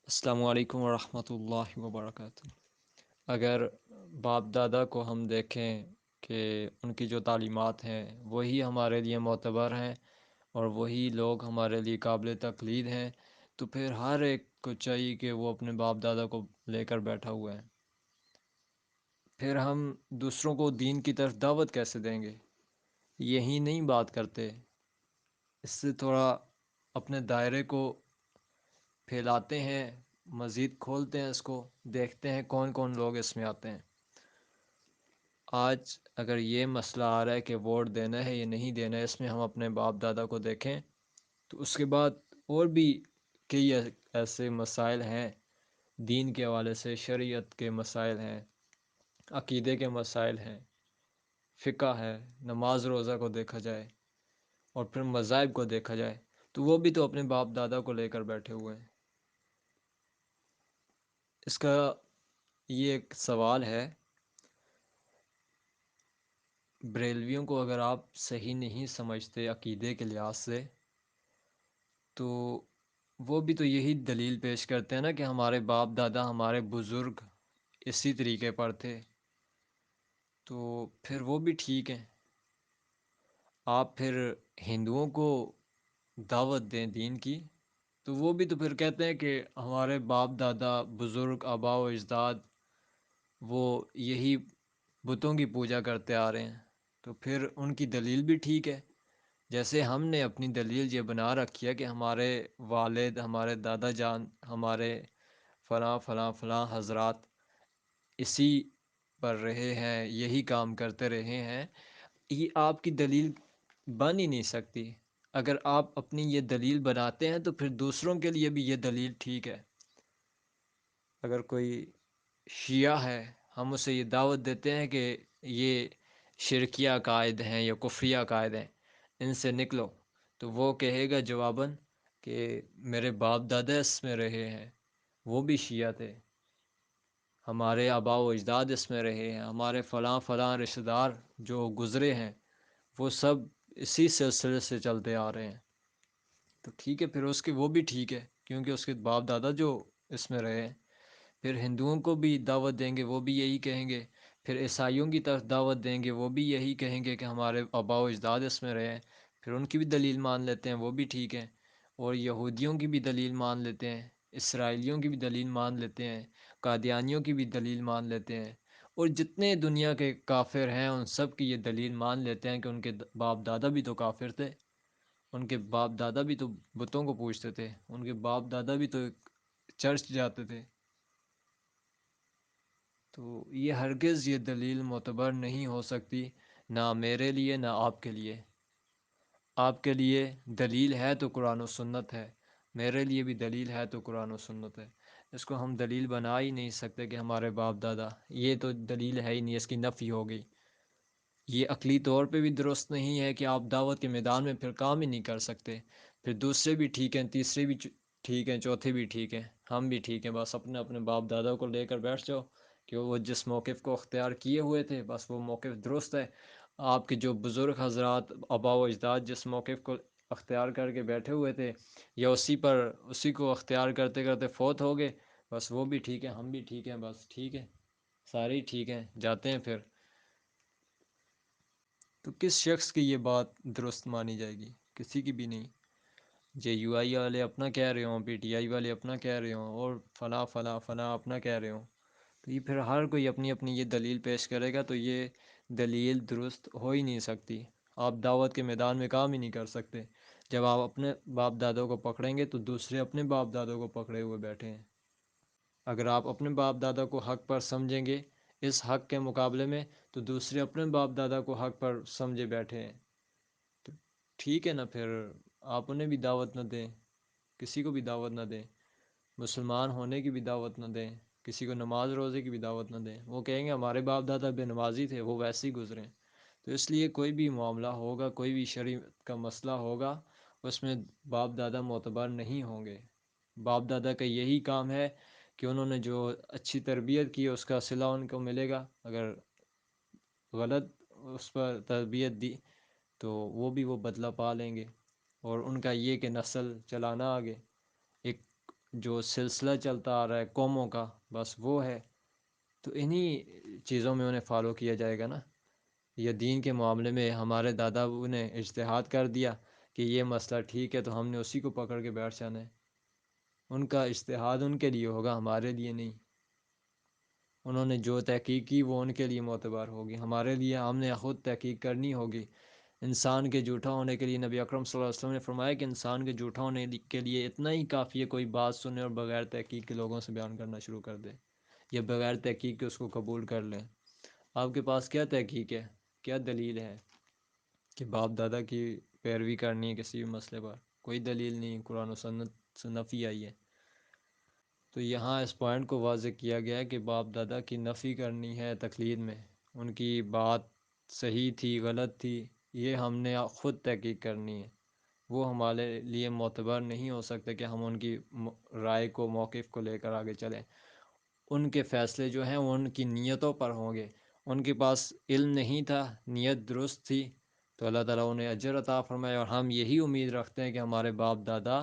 السلام علیکم ورحمۃ اللہ وبرکاتہ۔ اگر باپ دادا کو ہم دیکھیں کہ ان کی جو تعلیمات ہیں وہی ہمارے لیے معتبر ہیں اور وہی لوگ ہمارے لیے قابل تقلید ہیں، تو پھر ہر ایک کو چاہیے کہ وہ اپنے باپ دادا کو لے کر بیٹھا ہوا ہے۔ پھر ہم دوسروں کو دین کی طرف دعوت کیسے دیں گے؟ یہی نہیں بات کرتے، اس سے تھوڑا اپنے دائرے کو پھیلاتے ہیں، مزید کھولتے ہیں، اس کو دیکھتے ہیں کون کون لوگ اس میں آتے ہیں۔ آج اگر یہ مسئلہ آ رہا ہے کہ ووٹ دینا ہے یا نہیں دینا ہے، اس میں ہم اپنے باپ دادا کو دیکھیں تو اس کے بعد اور بھی کئی ایسے مسائل ہیں، دین کے حوالے سے شریعت کے مسائل ہیں، عقیدے کے مسائل ہیں، فقہ ہے، نماز روزہ کو دیکھا جائے اور پھر مذاہب کو دیکھا جائے تو وہ بھی تو اپنے باپ دادا کو لے کر بیٹھے ہوئے ہیں۔ اس کا یہ ایک سوال ہے، بریلویوں کو اگر آپ صحیح نہیں سمجھتے عقیدے کے لحاظ سے، تو وہ بھی تو یہی دلیل پیش کرتے ہیں نا کہ ہمارے باپ دادا، ہمارے بزرگ اسی طریقے پر تھے، تو پھر وہ بھی ٹھیک ہیں۔ آپ پھر ہندوؤں کو دعوت دیں دین کی تو وہ بھی تو پھر کہتے ہیں کہ ہمارے باپ دادا، بزرگ، آباء و اجداد وہ یہی بتوں کی پوجا کرتے آ رہے ہیں، تو پھر ان کی دلیل بھی ٹھیک ہے۔ جیسے ہم نے اپنی دلیل یہ بنا رکھی ہے کہ ہمارے والد، ہمارے دادا جان، ہمارے فلاں فلاں فلاں حضرات اسی پر رہے ہیں، یہی کام کرتے رہے ہیں، یہ آپ کی دلیل بن ہی نہیں سکتی۔ اگر آپ اپنی یہ دلیل بناتے ہیں تو پھر دوسروں کے لیے بھی یہ دلیل ٹھیک ہے۔ اگر کوئی شیعہ ہے، ہم اسے یہ دعوت دیتے ہیں کہ یہ شرکیہ عقائد ہیں یا کفریہ عقائد ہیں، ان سے نکلو، تو وہ کہے گا جواباً کہ میرے باپ دادا اس میں رہے ہیں، وہ بھی شیعہ تھے، ہمارے آباء و اجداد اس میں رہے ہیں، ہمارے فلاں فلاں رشتہ دار جو گزرے ہیں وہ سب اسی سلسلے سے چلتے آ رہے ہیں۔ تو ٹھیک ہے، پھر اس کے وہ بھی ٹھیک ہے کیونکہ اس کے باپ دادا جو اس میں رہے ہیں۔ پھر ہندوؤں کو بھی دعوت دیں گے، وہ بھی یہی کہیں گے۔ پھر عیسائیوں کی طرف دعوت دیں گے، وہ بھی یہی کہیں گے کہ ہمارے آباء و اجداد اس میں رہے ہیں۔ پھر ان کی بھی دلیل مان لیتے ہیں، وہ بھی ٹھیک ہے۔ اور یہودیوں کی بھی دلیل مان لیتے ہیں، اسرائیلیوں کی بھی دلیل مان لیتے ہیں، قادیانیوں کی بھی دلیل مان لیتے ہیں، اور جتنے دنیا کے کافر ہیں ان سب کی یہ دلیل مان لیتے ہیں کہ ان کے باپ دادا بھی تو کافر تھے، ان کے باپ دادا بھی تو بتوں کو پوجتے تھے، ان کے باپ دادا بھی تو چرچ جاتے تھے۔ تو یہ ہرگز یہ دلیل معتبر نہیں ہو سکتی، نہ میرے لیے نہ آپ کے لیے۔ آپ کے لیے دلیل ہے تو قرآن و سنت ہے، میرے لیے بھی دلیل ہے تو قرآن و سنت ہے۔ اس کو ہم دلیل بنا ہی نہیں سکتے کہ ہمارے باپ دادا، یہ تو دلیل ہے ہی نہیں، اس کی نفی ہو گئی۔ یہ عقلی طور پہ بھی درست نہیں ہے کہ آپ دعوت کے میدان میں پھر کام ہی نہیں کر سکتے۔ پھر دوسرے بھی ٹھیک ہیں، تیسرے بھی ٹھیک ہیں، چوتھے بھی ٹھیک ہیں، ہم بھی ٹھیک ہیں، بس اپنے اپنے باپ دادا کو لے کر بیٹھ جاؤ کہ وہ جس موقف کو اختیار کیے ہوئے تھے بس وہ موقف درست ہے۔ آپ کے جو بزرگ حضرات، آباء و اجداد جس موقف کو اختیار کر کے بیٹھے ہوئے تھے یا اسی کو اختیار کرتے کرتے فوت ہو گئے، بس وہ بھی ٹھیک ہے، ہم بھی ٹھیک ہیں، بس ٹھیک ہے، سارے ہی ٹھیک ہیں، جاتے ہیں پھر۔ تو کس شخص کی یہ بات درست مانی جائے گی؟ کسی کی بھی نہیں۔ جے یو آئی والے اپنا کہہ رہے ہوں، پی ٹی آئی والے اپنا کہہ رہے ہوں، اور فلاں فلاں فلاں اپنا کہہ رہے ہوں، تو یہ پھر ہر کوئی اپنی اپنی یہ دلیل پیش کرے گا، تو یہ دلیل درست ہو ہی نہیں سکتی۔ آپ دعوت کے میدان میں کام ہی نہیں کر سکتے۔ جب آپ اپنے باپ دادوں کو پکڑیں گے تو دوسرے اپنے باپ دادوں کو پکڑے ہوئے بیٹھے ہیں۔ اگر آپ اپنے باپ دادا کو حق پر سمجھیں گے اس حق کے مقابلے میں، تو دوسرے اپنے باپ دادا کو حق پر سمجھے بیٹھے ہیں، تو ٹھیک ہے نا، پھر آپ انہیں بھی دعوت نہ دیں، کسی کو بھی دعوت نہ دیں، مسلمان ہونے کی بھی دعوت نہ دیں، کسی کو نماز روزے کی بھی دعوت نہ دیں۔ وہ کہیں گے ہمارے باپ دادا بے نمازی تھے، وہ ویسے ہی گزرے ہیں۔ تو اس لیے کوئی بھی معاملہ ہوگا، کوئی بھی شریعت کا مسئلہ ہوگا، اس میں باپ دادا معتبر نہیں ہوں گے۔ باپ دادا کا یہی کام ہے کہ انہوں نے جو اچھی تربیت کی اس کا صلہ ان کو ملے گا، اگر غلط اس پر تربیت دی تو وہ بھی وہ بدلہ پا لیں گے، اور ان کا یہ کہ نسل چلانا آگے۔ ایک جو سلسلہ چلتا آ رہا ہے قوموں کا، بس وہ ہے. تو انہی چیزوں میں انہیں فالو کیا جائے گا نا. یا دین کے معاملے میں ہمارے دادا ابو نے اجتہاد کر دیا کہ یہ مسئلہ ٹھیک ہے، تو ہم نے اسی کو پکڑ کے بیٹھ جانا ہے. ان کا اجتہاد ان کے لیے ہوگا، ہمارے لیے نہیں. انہوں نے جو تحقیق کی وہ ان کے لیے معتبر ہوگی، ہمارے لیے ہم نے خود تحقیق کرنی ہوگی. انسان کے جھوٹا ہونے کے لیے نبی اکرم صلی اللہ علیہ وسلم نے فرمایا کہ انسان کے جھوٹا ہونے کے لیے اتنا ہی کافی ہے، کوئی بات سنے اور بغیر تحقیق کے لوگوں سے بیان کرنا شروع کر دے، یا بغیر تحقیق کے اس کو قبول کر لیں. آپ کے پاس کیا تحقیق ہے، کیا دلیل ہے کہ باپ دادا کی پیروی کرنی ہے کسی بھی مسئلے پر؟ کوئی دلیل نہیں، قرآن و سنت سے نفی آئی ہے. تو یہاں اس پوائنٹ کو واضح کیا گیا ہے کہ باپ دادا کی نفی کرنی ہے تقلید میں. ان کی بات صحیح تھی غلط تھی، یہ ہم نے خود تحقیق کرنی ہے. وہ ہمارے لیے معتبر نہیں ہو سکتے کہ ہم ان کی رائے کو، موقف کو لے کر آگے چلیں. ان کے فیصلے جو ہیں وہ ان کی نیتوں پر ہوں گے. ان کے پاس علم نہیں تھا، نیت درست تھی، تو اللہ تعالیٰ انہیں اجر عطا فرمائے. اور ہم یہی امید رکھتے ہیں کہ ہمارے باپ دادا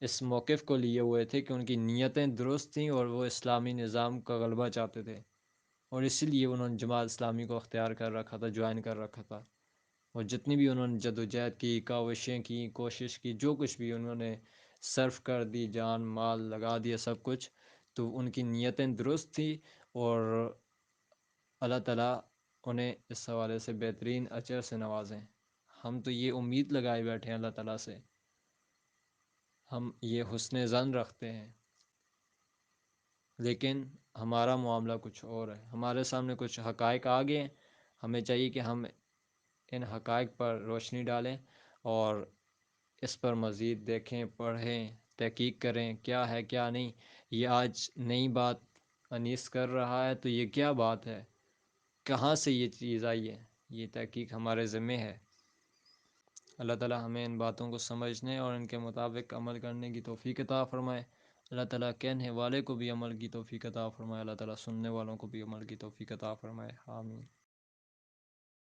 اس موقف کو لیے ہوئے تھے کہ ان کی نیتیں درست تھیں اور وہ اسلامی نظام کا غلبہ چاہتے تھے، اور اسی لیے انہوں نے جماعت اسلامی کو اختیار کر رکھا تھا، جوائن کر رکھا تھا. اور جتنی بھی انہوں نے جدوجہد کی، کاوشیں کی، کوشش کی، جو کچھ بھی انہوں نے صرف کر دی، جان مال لگا دیا سب کچھ، تو ان کی نیتیں درست تھی. اور اللہ تعالیٰ انہیں اس حوالے سے بہترین اجر سے نوازیں. ہم تو یہ امید لگائے بیٹھے ہیں اللہ تعالیٰ سے، ہم یہ حسن ظن رکھتے ہیں، لیکن ہمارا معاملہ کچھ اور ہے. ہمارے سامنے کچھ حقائق آ گئے ہیں، ہمیں چاہیے کہ ہم ان حقائق پر روشنی ڈالیں اور اس پر مزید دیکھیں، پڑھیں، تحقیق کریں کیا ہے کیا نہیں. یہ آج نئی بات انیس کر رہا ہے، تو یہ کیا بات ہے، کہاں سے یہ چیز آئی ہے، یہ تحقیق ہمارے ذمہ ہے. اللہ تعالیٰ ہمیں ان باتوں کو سمجھنے اور ان کے مطابق عمل کرنے کی توفیق عطا فرمائے. اللہ تعالیٰ کہنے والے کو بھی عمل کی توفیق عطا فرمائے. اللہ تعالیٰ سننے والوں کو بھی عمل کی توفیق عطا فرمائے. آمین.